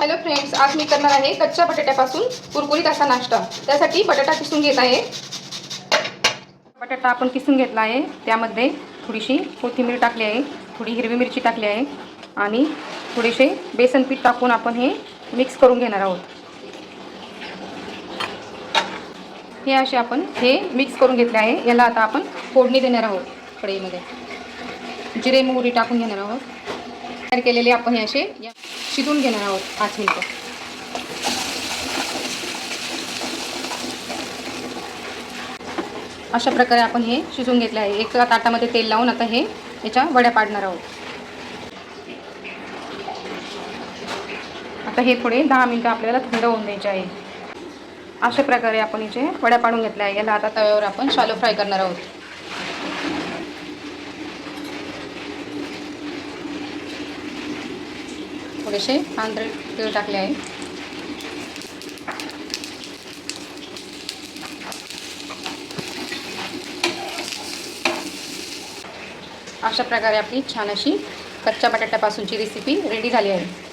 Hello friends, आज मी करणार आहे कच्च्या बटाट्यापासून कुरकुरीत असा नाश्ता। त्यासाठी बटाटा किसून घेत आहे। बटाटा आपण किसून घेतला आहे। त्यामध्ये थोडीशी कोथिंबीर टाकली आहे, थोडी हिरवी मिरची टाकली आहे आणि थोडेसे बेसन पीठ टाकून आपण हे मिक्स करून घेणार आहोत। हे असे आपण हे मिक्स करून घेतले आहे। याला आता आपण फोडणी देणार आहोत। कढईमध्ये जिरे मोहरी टाकून घेणार आहोत। तयार केलेले आपण हे असे शिजवून घेणार आहोत 5 मिनिटं। अशा प्रकारे आपण हे शिजवून घेतले आहे। एका ताटामध्ये तेल लावून आता हे याच्या वड्या पाडणार आहोत। आता हे थोडे 10 मिनिटं आपल्याला थंड होऊन द्यायचे आहे। अशा प्रकारे आपण याचे वड्या पाडून घेतल्या आहे। याला आता तव्यावर आपण शालो फ्राय करणार आहोत। थोडेसे तांदूळ तेल टाकले आहे। अशा प्रकारे आपली छान अशी कच्च्या बटाट्यापासूनची रेसिपी रेडी झाली आहे।